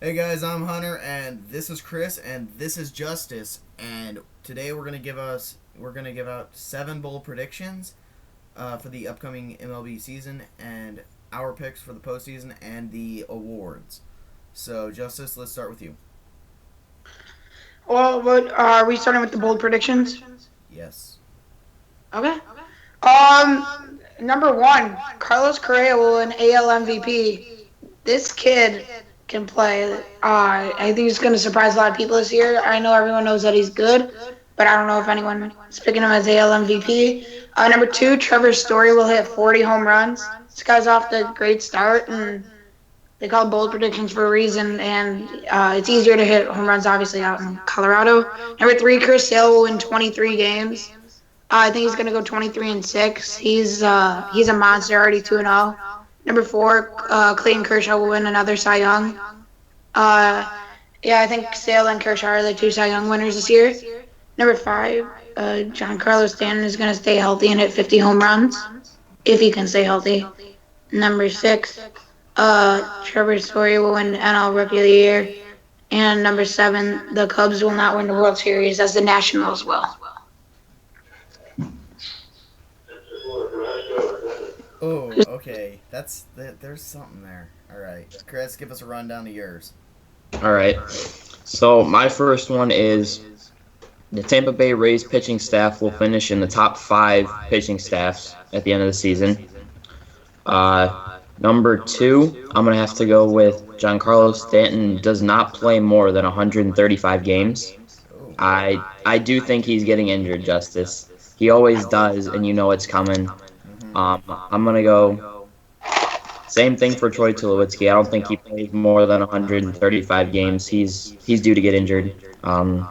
Hey guys, I'm Hunter, and this is Chris, and this is Justice, and today we're gonna give out 7 bold predictions for the upcoming MLB season, and our picks for the postseason and the awards. So, Justice, let's start with you. Well, what are we starting with the bold predictions? Yes. Okay. Number one, Carlos Correa will win AL MVP. This kid can play. I think he's going to surprise a lot of people this year. I know everyone knows that he's good, but I don't know if anyone is picking him as AL MVP. Number two, Trevor Story will hit 40 home runs. This guy's off to a great start, and they call it bold predictions for a reason, and it's easier to hit home runs, obviously, out in Colorado. Number three, Chris Sale will win 23 games. I think he's going to go 23-6. He's a monster, already 2-0. Number four, Clayton Kershaw will win another Cy Young. Uh, yeah, I think Sale and Kershaw are the two Cy Young winners this year. Number five, Giancarlo Stanton is going to stay healthy and hit 50 home runs if he can stay healthy. Number six, Trevor Story will win NL Rookie of the Year. And number seven, the Cubs will not win the World Series as the Nationals will. Oh, okay. There's something there. All right, Chris, give us a rundown of yours. All right. So my first one is the Tampa Bay Rays pitching staff will finish in the top 5 pitching staffs at the end of the season. Number 2, I'm gonna have to go with Giancarlo Stanton does not play more than 135 games. Oh. I do think he's getting injured, Justice. He always does, and you know it's coming. I'm gonna go same thing for Troy Tulowitzki. I don't think he plays more than 135 games. He's due to get injured. And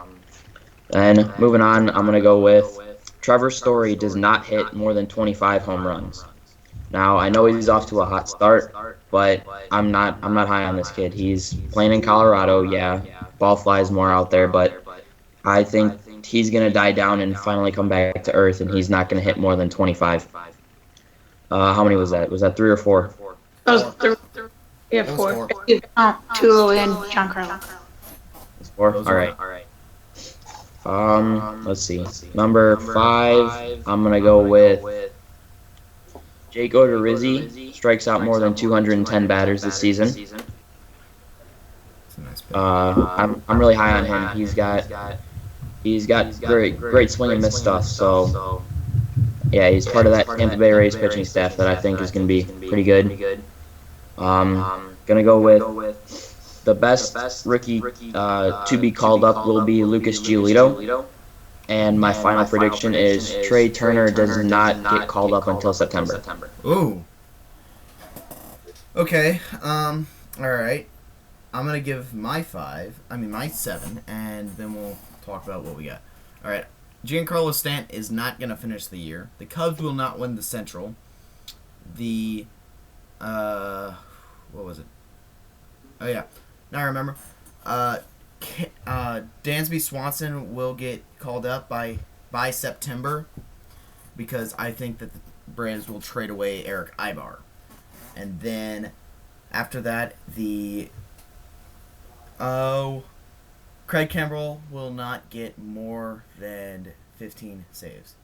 moving on, I'm gonna go with Trevor Story does not hit more than 25 home runs. Now I know he's off to a hot start, but I'm not high on this kid. He's playing in Colorado, yeah. Ball flies more out there, but I think he's gonna die down and finally come back to earth, and he's not gonna hit more than 25. How many was that? Was that 3 or 4? Those three, yeah, That was four. four. Tulo and Giancarlo. It's 4. All right. Let's see. Number 5, I'm gonna go with Jake Odorizzi. Strikes out more than 210 batters this season. That's a nice pick. I'm really high on him. He's got great swing and miss stuff. So yeah, he's part of that Tampa Bay Rays pitching staff that I think is gonna be pretty good. Gonna go with the best rookie to be called up will be Lucas Giolito. And my final prediction is Trey Turner does not get called up until September. Ooh. Okay. All right. I'm gonna give my my 7, and then we'll talk about what we got. All right. Giancarlo Stanton is not gonna finish the year. The Cubs will not win the Central. The what was it? Oh yeah. Now I remember. Dansby Swanson will get called up by September because I think that the Braves will trade away Eric Ibar. And then after that, Craig Kimbrell will not get more than 15 saves.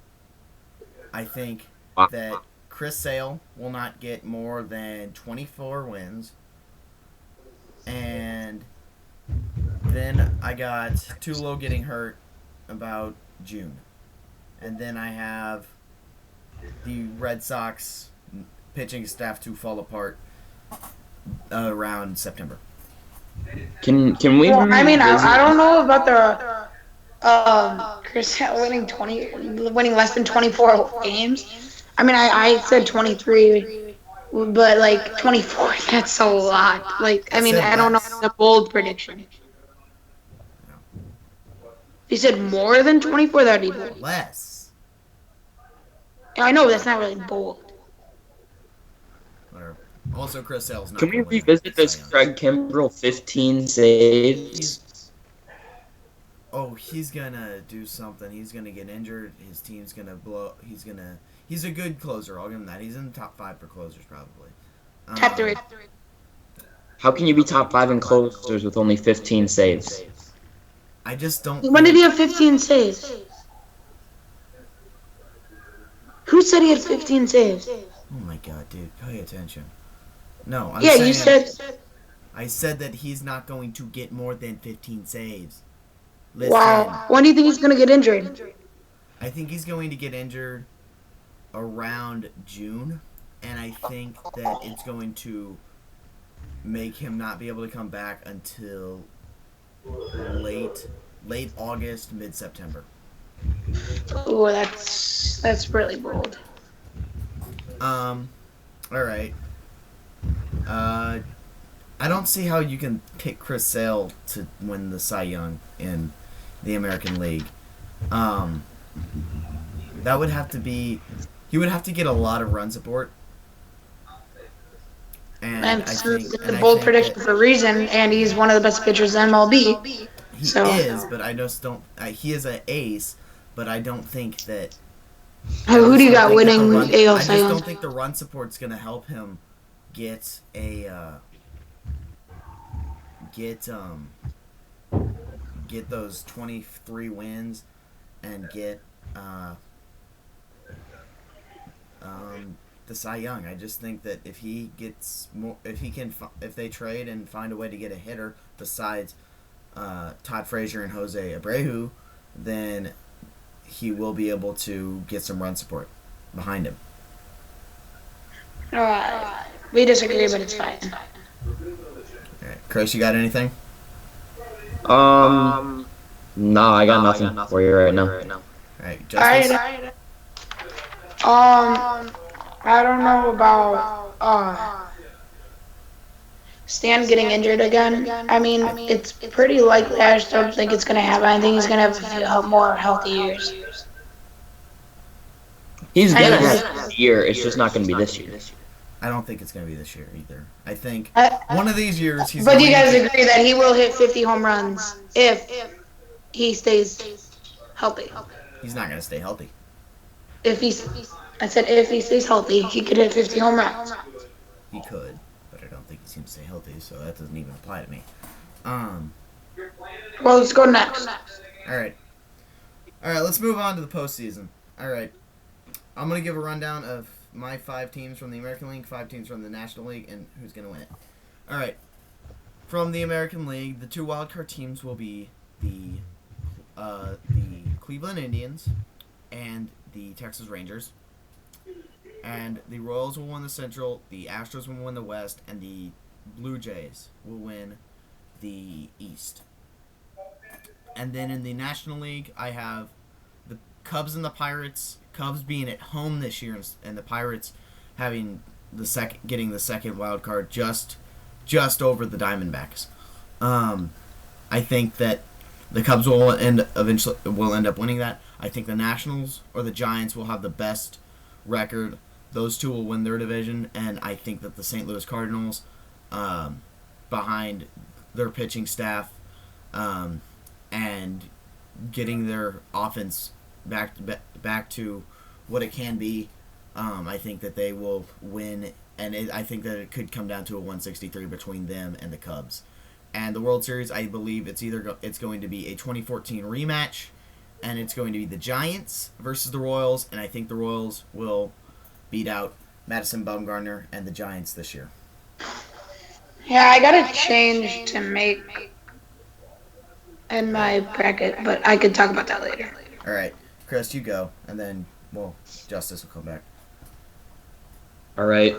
I think that Chris Sale will not get more than 24 wins. And then I got Tulo getting hurt about June. And then I have the Red Sox pitching staff to fall apart around September. Can we? Well, I mean, I don't know about the Chris winning less than 24 games. I mean, I said 23, but like 24, that's a lot. Like, I mean, I don't know the bold prediction. If you said more than 24, that'd be bold. Less. I know, but that's not really bold. Whatever. Also, Chris Sale's not. Can we gonna win revisit the this Cy Young. Craig Kimbrell 15 saves? He's gonna do something. He's gonna get injured. His team's gonna blow. He's a good closer. I'll give him that. He's in the top 5 for closers probably. Top 3. How can you be top 5 in closers with only 15 saves? I just don't. When did he have 15 saves? Who said he had 15 saves? Oh my god, dude, pay attention. No, I'm Yeah, saying. you said. I said that he's not going to get more than 15 saves. Listen, Wow. When do you think he's going to get injured? I think he's going to get injured around June, and I think that it's going to make him not be able to come back until late August, mid September. Oh, that's really bold. All right. I don't see how you can pick Chris Sale to win the Cy Young in the American League. That would have to be. He would have to get a lot of run support. And It's a bold prediction for a reason, and he's one of the best pitchers in MLB. He So- is, but I just don't. He is an ace, but I don't think that. Who do you got winning AL I Cy just Young? don't think the run support's gonna help him get get those 23 wins and get the Cy Young. I just think that if he gets more, if they trade and find a way to get a hitter besides Todd Frazier and Jose Abreu, then he will be able to get some run support behind him. We disagree, but it's fine. All right, Chris, you got anything? No, I got nothing for you right now. All right, Justice. Alright. I don't know about Stan getting injured again. I mean, it's pretty likely. I just don't think it's going to happen. I think he's going to have more healthy years. He's gonna have a year. It's just not gonna be this year. I don't think it's going to be this year either. I think Uh, one of these years he's. But going you guys to, agree that he will hit 50 home runs if he stays healthy. He's not going to stay healthy. I said if he stays healthy, he could hit 50 home runs. He could, but I don't think he's going to stay healthy, so that doesn't even apply to me. Well, let's go next. All right, let's move on to the postseason. All right, I'm going to give a rundown of my 5 teams from the American League, 5 teams from the National League, and who's going to win it. All right, from the American League, the 2 wildcard teams will be the Cleveland Indians and the Texas Rangers. And the Royals will win the Central, the Astros will win the West, and the Blue Jays will win the East. And then in the National League, I have the Cubs and the Pirates. Cubs being at home this year, and the Pirates having getting the second wild card just over the Diamondbacks. I think that the Cubs will end up winning that. I think the Nationals or the Giants will have the best record. Those two will win their division, and I think that the St. Louis Cardinals, behind their pitching staff, and getting their offense back to what it can be, I think that they will win, and I think that it could come down to a 163 between them and the Cubs. And the World Series, I believe it's going to be a 2014 rematch, and it's going to be the Giants versus the Royals, and I think the Royals will beat out Madison Bumgarner and the Giants this year. Yeah, I got a change to make in my bracket, but I could talk about that later. All right, Chris, you go, and then Justice will come back. All right.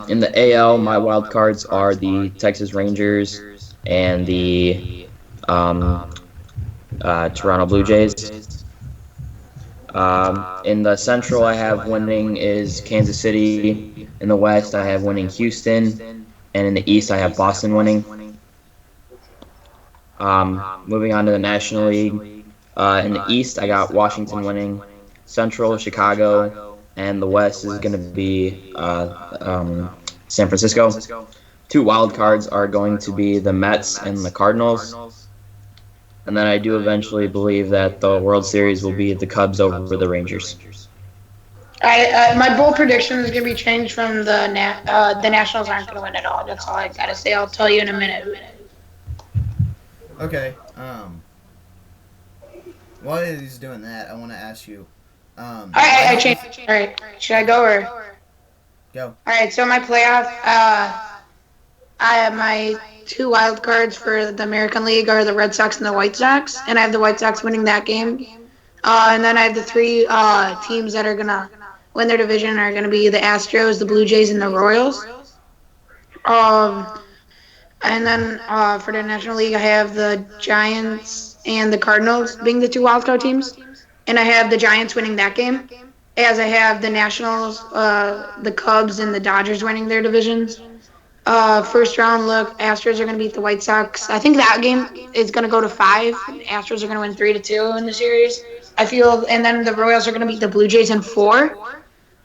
In the AL, my wild cards are the Texas Rangers and the Toronto Blue Jays. In the Central, I have winning is Kansas City. In the West, I have winning Houston. And in the East, I have Boston winning. Moving on to the National League. In the East, I got Washington winning. Central, Chicago. And the West is going to be San Francisco. 2 wild cards are going to be the Mets and the Cardinals. And then I do eventually believe that the World Series will be the Cubs over the Rangers. My bold prediction is gonna be changed from the Nationals aren't gonna win at all. That's all I gotta say. I'll tell you in a minute. Okay. While he's doing that, I want to ask you. Why I don't you changed. All right, should I go or? go? All right, so my playoff. I have my two wild cards for the American League are the Red Sox and the White Sox, and I have the White Sox winning that game. And then I have the three teams that are gonna win their division are gonna be the Astros, the Blue Jays, and the Royals. Um, and then for the National League, I have the Giants and the Cardinals being the two wildcard teams, and I have the Giants winning that game. As I have the Nationals, the Cubs, and the Dodgers winning their divisions. First round look, Astros are going to beat the White Sox. I think that game is going to go to 5. Astros are going to win 3-2 in the series. I feel, and then the Royals are going to beat the Blue Jays in 4.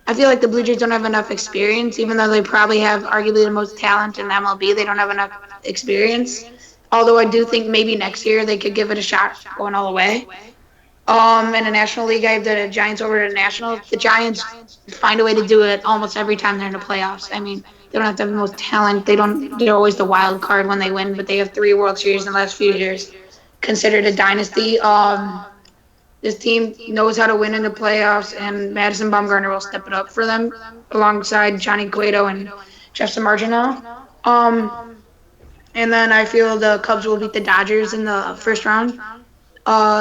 I feel like the Blue Jays don't have enough experience, even though they probably have arguably the most talent in MLB. They don't have enough experience. Although I do think maybe next year they could give it a shot going all the way. In the National League, I have the Giants over the Nationals. The Giants find a way to do it almost every time they're in the playoffs. I mean, they don't have to have the most talent. They don't. They're always the wild card when they win, but they have 3 World Series in the last few years, considered a dynasty. This team knows how to win in the playoffs, and Madison Bumgarner will step it up for them alongside Johnny Cueto and Jeff Samardzija. And then I feel the Cubs will beat the Dodgers in the first round.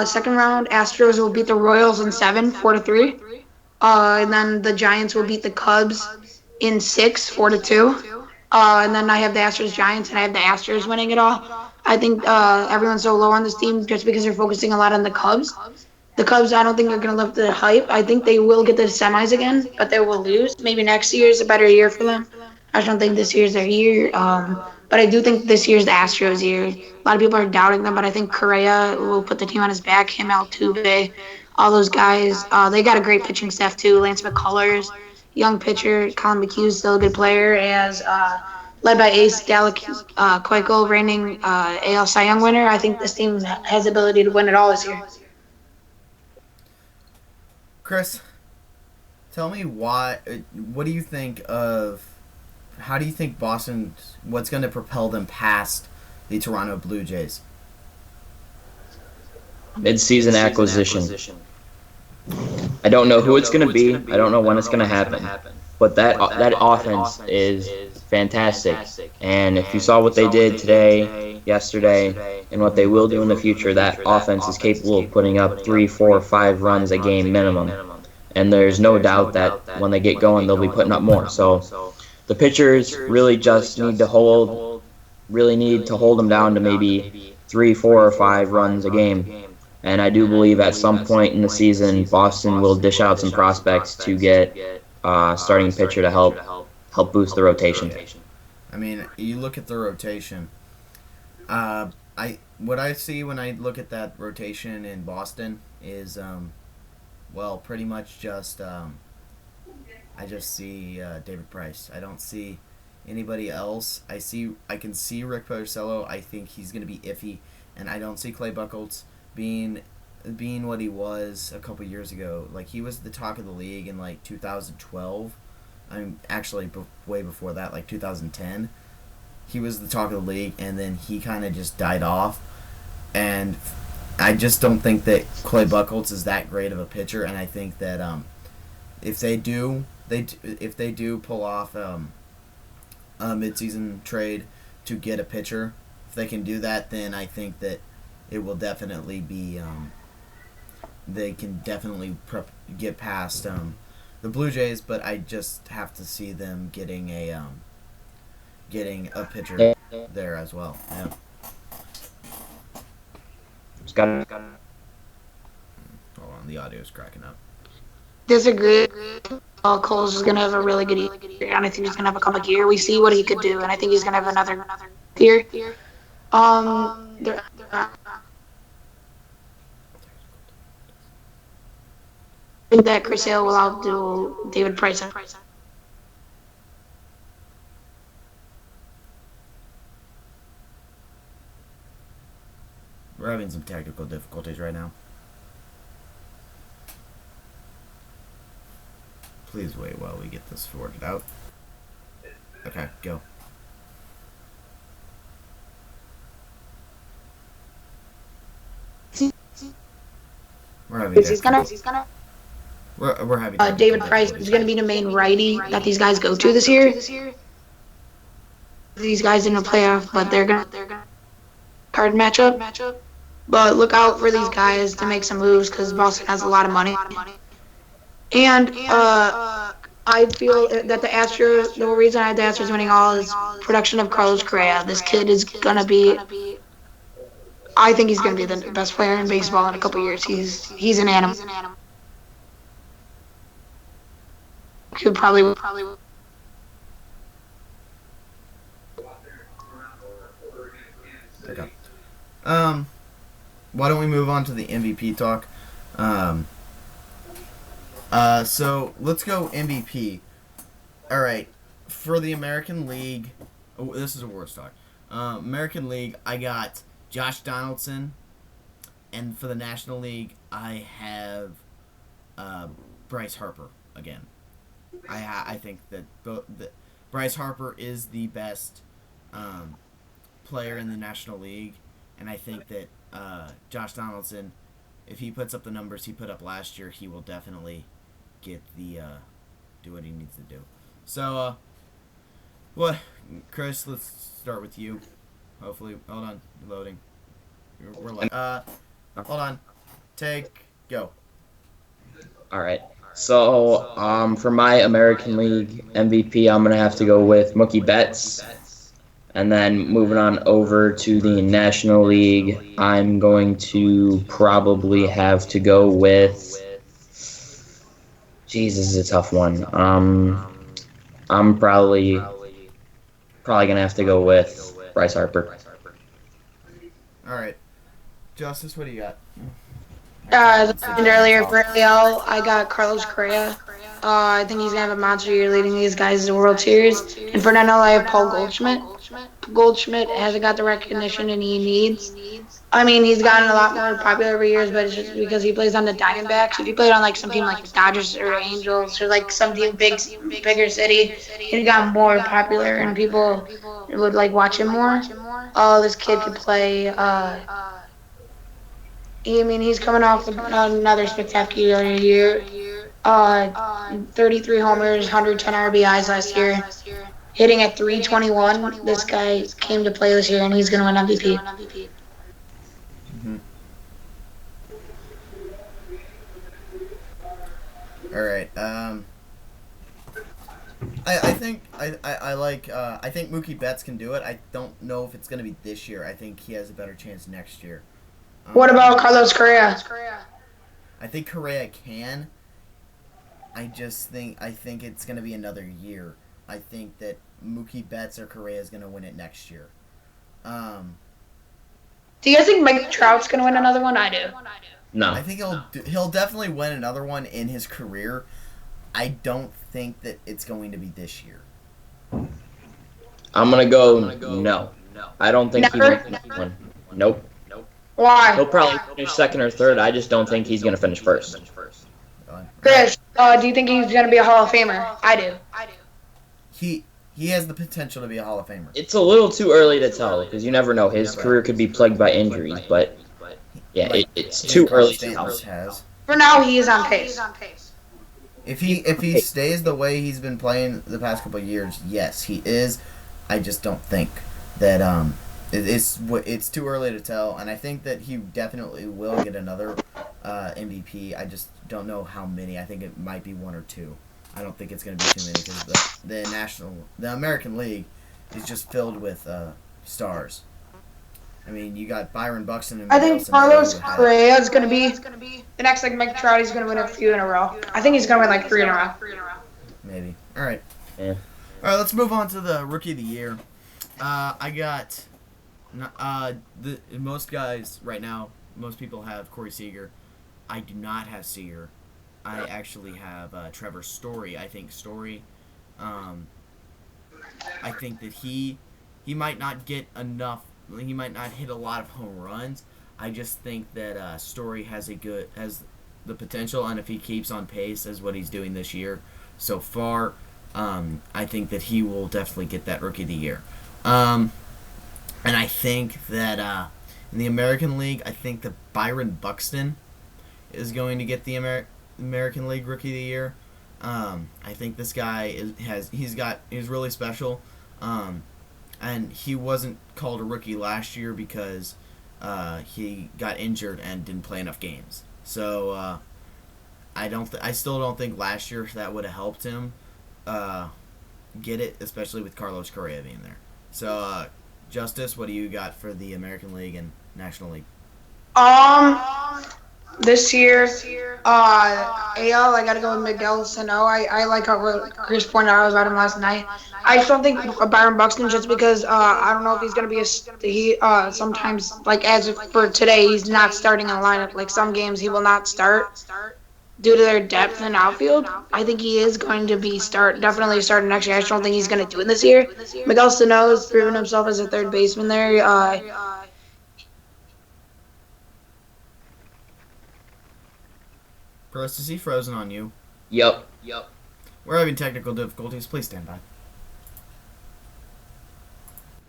Second round, Astros will beat the Royals in 7, 4-3. And then the Giants will beat the Cubs in 6, 4-2. And then I have the Astros Giants, and I have the Astros winning it all. I think everyone's so low on this team just because they're focusing a lot on the Cubs. The Cubs, I don't think are going to lift the hype. I think they will get the semis again, but they will lose. Maybe next year is a better year for them. I just don't think this year's their year. But I do think this year's the Astros' year. A lot of people are doubting them, but I think Correa will put the team on his back. Him, Altuve, all those guys. They got a great pitching staff too. Lance McCullers, young pitcher. Colin McHugh's still a good player. As led by Ace Dalek Keuchel, reigning AL Cy Young winner. I think this team has the ability to win it all this year. Chris, tell me why. What do you think of? How do you think Boston? What's going to propel them past the Toronto Blue Jays? Mid-season acquisition. I don't know who it's going to be. I don't know when it's going to happen. But that offense is fantastic. And if you saw what they did today, yesterday, and what they will do in the future, that offense is capable of putting up 3, 4, 5 runs a game minimum. And there's no doubt that when they get going, they'll be putting up more. So the pitchers really just need to hold them down to maybe 3, 4, or 5 runs a game. And I do believe at some point in the season, Boston will dish out some prospects to get starting pitcher to help boost the rotation. I mean, you look at the rotation. What I see when I look at that rotation in Boston is, pretty much just I just see David Price. I don't see anybody else. I can see Rick Porcello. I think he's going to be iffy, and I don't see Clay Buchholz being what he was a couple years ago. Like, he was the talk of the league in like 2012. Actually way before that, like 2010. He was the talk of the league, and then he kind of just died off. And I just don't think that Clay Buchholz is that great of a pitcher, and I think that if they do pull off a midseason trade to get a pitcher, if they can do that, then I think that it will definitely be they can definitely get past the Blue Jays, but I just have to see them getting a pitcher there as well. Yeah. Hold on, the audio's cracking up. Disagree. Coles is going to have a really good year, and I think he's going to have a comeback year. We see what he could do, and I think he's going to have another year. I think that Chris Sale will outdo David Price. We're having some technical difficulties right now. Please wait while we get this sorted out. Okay, go. We're having He's gonna. we're having David Price is gonna be the main righty that these guys go to this year. These guys in the playoff, but they're gonna card matchup. But look out for these guys to make some moves because Boston has a lot of money. And I feel that the Astros, the reason I had the Astros winning all is production of Carlos Correa. This kid is gonna be. I think he's gonna be the best player in baseball in a couple years. He's an animal. Could probably. Okay. Why don't we move on to the MVP talk? So let's go MVP. All right, for the American League, this is awards talk. American League, I got Josh Donaldson, and for the National League, I have Bryce Harper again. I think that Bryce Harper is the best player in the National League, and I think that Josh Donaldson, if he puts up the numbers he put up last year, he will definitely get the do what he needs to do. So, Chris? Let's start with you. Hopefully, hold on, loading. We're like, hold on, take go. All right. So, for my American League MVP, I'm gonna have to go with Mookie Betts. And then moving on over to the National League, I'm going to probably have to go with. Jeez, this is a tough one. I'm probably gonna have to go with Bryce Harper. All right, Justice, what do you got? As I mentioned earlier, for AL, I got Carlos Correa. I think he's going to have a monster year leading these guys to the World Series. And for NL, I have Paul Goldschmidt. Goldschmidt hasn't got the recognition and he needs. I mean, he's gotten a lot more popular over years, but it's just because he plays on the Diamondbacks. If he played on like some team like the Dodgers or Angels or like some team bigger city, he'd got more popular and people would like watch him more. Oh, this kid could play. He's coming off another spectacular year. 33 homers, 110 RBIs last year. Hitting at 321. This guy came to play this year, and he's going to win MVP. Mm-hmm. All right. I think I think Mookie Betts can do it. I don't know if it's going to be this year. I think he has a better chance next year. What about Carlos Correa? I think Correa can. I think it's going to be another year. I think that Mookie Betts or Correa is going to win it next year. Do you guys think Mike Trout's going to win another one? I do. No. I think he'll definitely win another one in his career. I don't think that it's going to be this year. I'm gonna go no. I don't think he will finish one. Nope. Why? He'll probably finish second or third. I just don't think he's gonna finish first. Chris, do you think he's going to be a Hall of Famer? I do. He has the potential to be a Hall of Famer. It's a little too early to tell because you never know. His career could be plagued by injuries, but yeah, it's too early to tell. For now, he is on pace. If he stays the way he's been playing the past couple of years, yes, he is. I just don't think that it's too early to tell, and I think that he definitely will get another MVP. I just don't know how many. I think it might be one or two. I don't think it's going to be too many because the American League is just filled with stars. I mean, you got Byron Buxton and I think Carlos Correa is going to be the next like Mike Trout. He's going to win a few in a row. I think he's going to win like 3 in a row. Maybe. All right. Yeah. All right. Let's move on to the Rookie of the Year. I got most guys right now. Most people have Corey Seager. I do not have Seager. I actually have Trevor Story. I think Story. I think that he might not get enough. He might not hit a lot of home runs. I just think that Story has the potential, and if he keeps on pace as what he's doing this year, so far. I think that he will definitely get that Rookie of the Year. And I think that in the American League, I think that Byron Buxton is going to get the American League Rookie of the Year. I think this guy he's really special. And he wasn't called a rookie last year because he got injured and didn't play enough games. So I still don't think last year that would have helped him get it, especially with Carlos Correa being there. So Justice, what do you got for the American League and National League? This year, AL, I gotta go with Miguel Sano. I like how Chris pointed out about him last night. I just don't think Byron Buxton, just because I don't know if he's gonna be sometimes, like, as of for today, he's not starting in the lineup. Like, some games he will not start due to their depth in outfield. I think he is going to be definitely starting next year. I just don't think he's going to do it this year. Miguel Sano has proven himself as a third baseman there. Chris, is he frozen on you? Yep. We're having technical difficulties. Please stand by.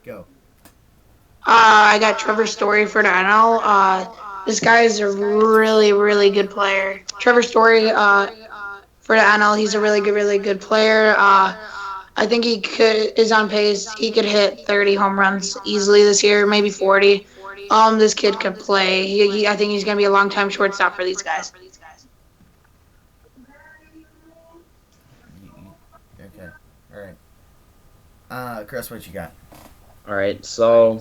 Go. I got Trevor Story for the NL. This guy is a really, really good player. Trevor Story for the NL, he's a really good player. I think he is on pace. He could hit 30 home runs easily this year, maybe 40. This kid could play. I think he's going to be a long-time shortstop for these guys. Okay. All right. Chris, what you got? All right, so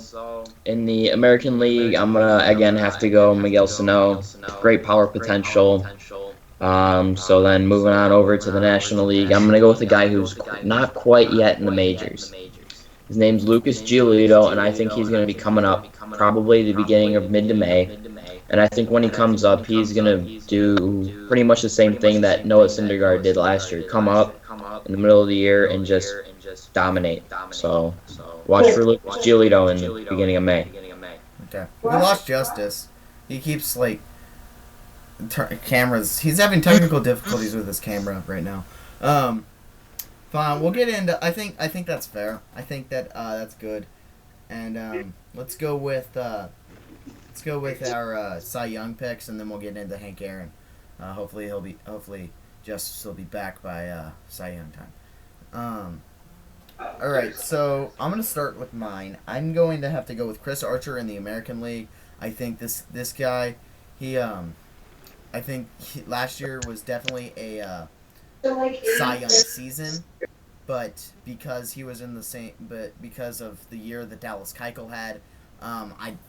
in the American League, I'm gonna again have to go Miguel Sano. Great power potential. So then moving on over to the National League, I'm gonna go with a guy who's not quite yet in the majors. His name's Lucas Giolito, and I think he's gonna be coming up probably the beginning of mid to May. And I think when he comes up, he's gonna do pretty much the same thing that Noah Syndergaard did last year: come up in the middle of the year and just dominate. So watch for Lucas Giolito in the beginning of May. Okay. We lost Justice. He keeps cameras. He's having technical difficulties with his camera right now. Fine. We'll get into. I think that's fair. I think that that's good. And let's go with our Cy Young picks, and then we'll get into Hank Aaron. Hopefully Justice will be back by Cy Young time. All right, so I'm going to start with mine. I'm going to have to go with Chris Archer in the American League. I think this guy, last year was definitely a Cy Young season, but because because of the year that Dallas Keuchel had,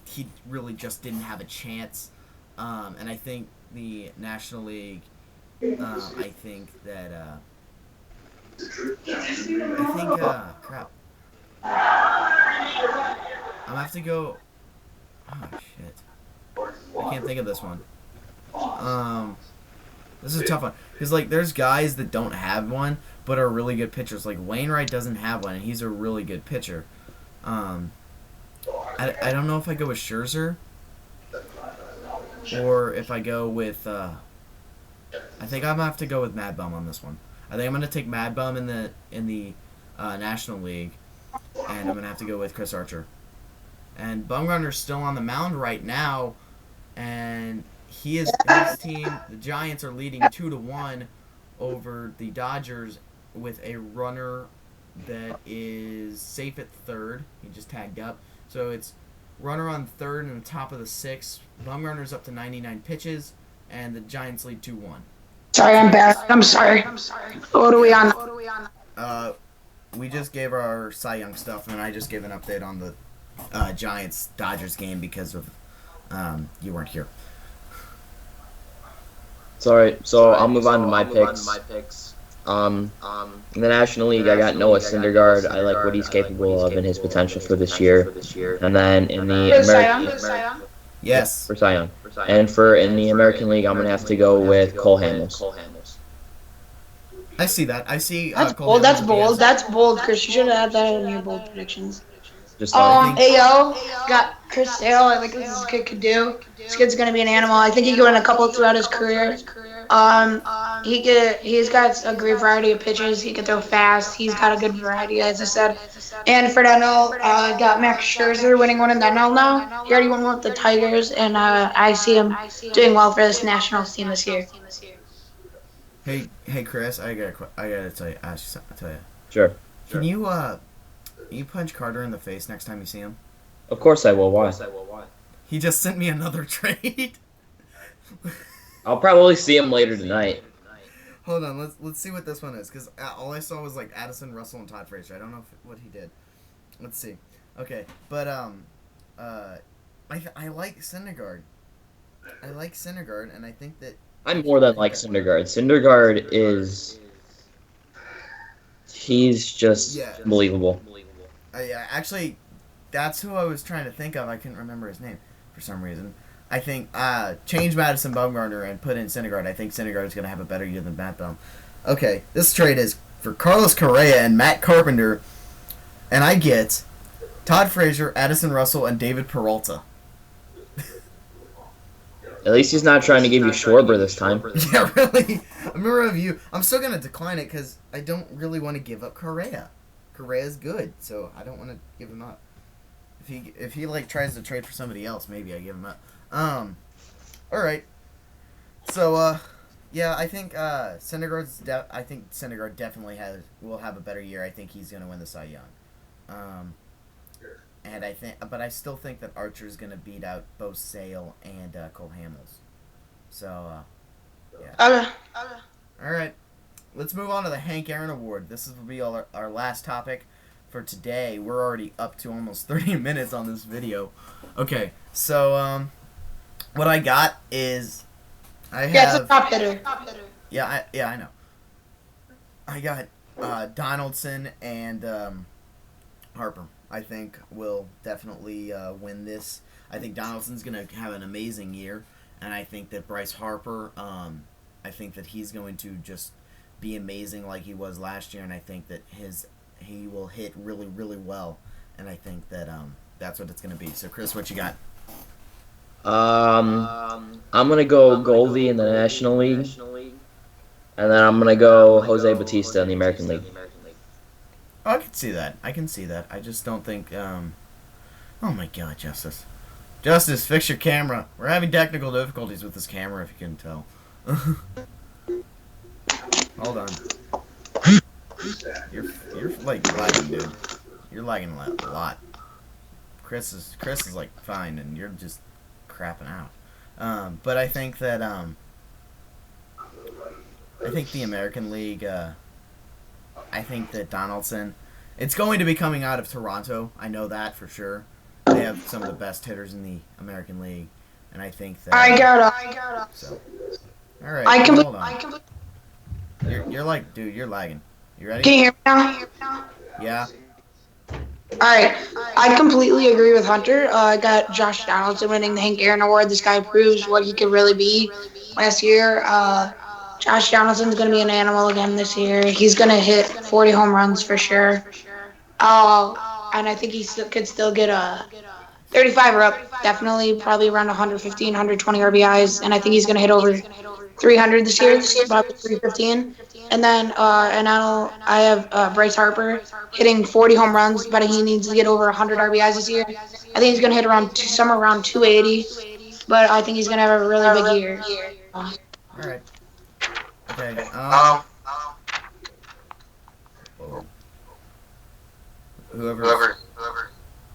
he really just didn't have a chance. And I think the National League, I think that. Crap. I'm gonna have to go. Oh shit! I can't think of this one. This is a tough one because there's guys that don't have one but are really good pitchers. Like Wainwright doesn't have one and he's a really good pitcher. I don't know if I go with Scherzer or if I go with. I think I'm gonna have to go with Mad Bum on this one. I think I'm going to take Mad Bum in the National League, and I'm going to have to go with Chris Archer. And Bumgarner's still on the mound right now, and his team, the Giants, are leading 2-1 over the Dodgers with a runner that is safe at third. He just tagged up. So it's runner on third in the top of the sixth. Bumgarner's up to 99 pitches, and the Giants lead 2-1. Sorry, I'm bad. I'm sorry. What are we on? We just gave our Cy Young stuff, and I just gave an update on the Giants-Dodgers game because of you weren't here. Sorry, so I'll move on to my picks. In the National League, I got Noah Syndergaard. I like what he's capable of and his potential for this year. And then in the American... Yes. For Cy Young. And in the American League, I'm going to have to go with Cole Hamels. I see that. I see. That's bold. That's bold. That's bold, Chris. You should have had that in your bold predictions. Just AO got Chris Sale. I like what this kid could do. This kid's going to be an animal. I think he could win a couple throughout his career. He's got a great variety of pitches. He can throw fast. He's got a good variety, as I said. And for the NL, got Max Scherzer winning one in the NL now. He already won one with the Tigers, and I see him doing well for this Nationals team this year. Hey, Chris, I gotta tell you, tell you. Sure. Can you punch Carter in the face next time you see him? Of course I will. Why? He just sent me another trade. I'll probably see him later tonight. Hold on, let's see what this one is, because all I saw was like Addison Russell and Todd Frazier. I don't know what he did. Let's see. Okay, but I like Syndergaard. I like Syndergaard, and I think that I'm more than like Syndergaard. Syndergaard is he's just unbelievable. Yeah, actually, that's who I was trying to think of. I couldn't remember his name for some reason. I think change Madison Bumgarner and put in Syndergaard. I think Syndergaard is going to have a better year than Matt Bum. Okay, this trade is for Carlos Correa and Matt Carpenter, and I get Todd Frazier, Addison Russell, and David Peralta. At least he's not trying to give you Schwarber this time. Yeah, really. I'm a review. I'm still going to decline it because I don't really want to give up Correa. Correa's good, so I don't want to give him up. If he like tries to trade for somebody else, maybe I give him up. All right. So yeah, I think I think Syndergaard definitely will have a better year. I think he's going to win the Cy Young. And but I still think that Archer's going to beat out both Sale and Cole Hamels. So yeah. All right. Let's move on to the Hank Aaron Award. This will be our last topic for today. We're already up to almost 30 minutes on this video. Okay, so what I got is it's a top hitter. Yeah, I know. I got Donaldson and Harper. I think will definitely win this. I think Donaldson's going to have an amazing year, and I think that Bryce Harper, I think that he's going to just be amazing like he was last year, and I think that he will hit really, really well, and I think that that's what it's going to be. So, Chris, what you got? I'm gonna go Goldie in the National League, and then I'm gonna go Jose Bautista in the American League. Oh, I can see that. I just don't think. Oh my God, Justice! Fix your camera. We're having technical difficulties with this camera, if you can tell. Hold on. You're like lagging, dude. You're lagging a lot. Chris is like fine, and you're just crapping out. But I think that I think the American League. I think that Donaldson. It's going to be coming out of Toronto. I know that for sure. They have some of the best hitters in the American League, and I think that. I got it. So, all right. Hold on. You're like, dude, you're lagging. You ready? Can you hear me now? Yeah. Alright, I completely agree with Hunter. I got Josh Donaldson winning the Hank Aaron Award. This guy proves what he could really be. Last year, Josh Donaldson's going to be an animal again this year. He's going to hit 40 home runs for sure. And I think he could still get a 35 or up. Definitely, probably around 115, 120 RBIs. And I think he's going to hit over 300 this year, about 315. And then I have Bryce Harper hitting 40 home runs, but he needs to get over 100 RBIs this year. I think he's going to hit somewhere around 280, but I think he's going to have a really big year. All right. Okay. Whoever.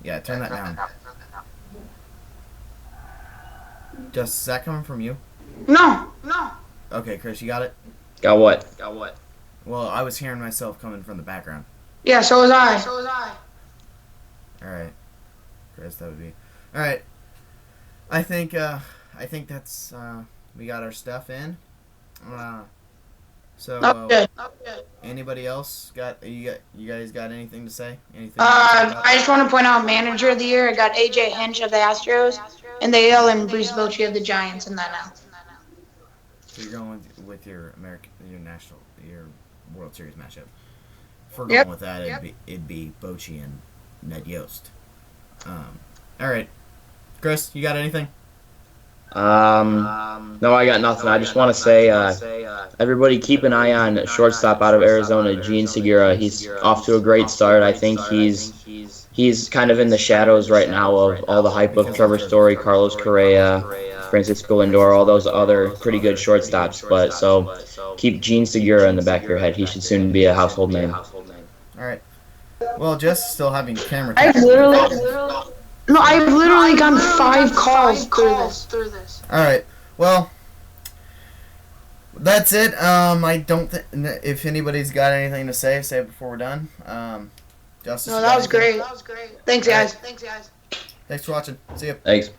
Yeah, turn that down. Just a second from you. No. Okay, Chris, you got it? Got what? Well, I was hearing myself coming from the background. Yeah, so was I. Alright. Chris, that would be... Alright. I think that's... we got our stuff in. So... Anybody else you guys got anything to say? Anything? I just want to point out Manager of the Year. I got AJ Hinch of the Astros and the AL and Bruce Bochy of the Giants in that now. So you're going with your World Series matchup. If we're going with that, it'd be Bochy and Ned Yost. All right, Chris, you got anything? No, I got nothing. I just want to say, everybody keep an eye on shortstop out of Arizona, Gene Segura. He's off to a great start. I think he's kind of in the shadows right now of all the hype of Trevor Story, Carlos Correa, Francisco Lindor, all those other pretty good shortstops. But so keep Gene Segura in the back of your head. He should soon be a household name. All right. Well, Jess is still having camera. I've literally gotten 5 calls through this. All right. Well, that's it. I don't think if anybody's got anything to say it before we're done. Justice. No, that was great. Thanks, guys. Thanks for watching. See ya. Thanks.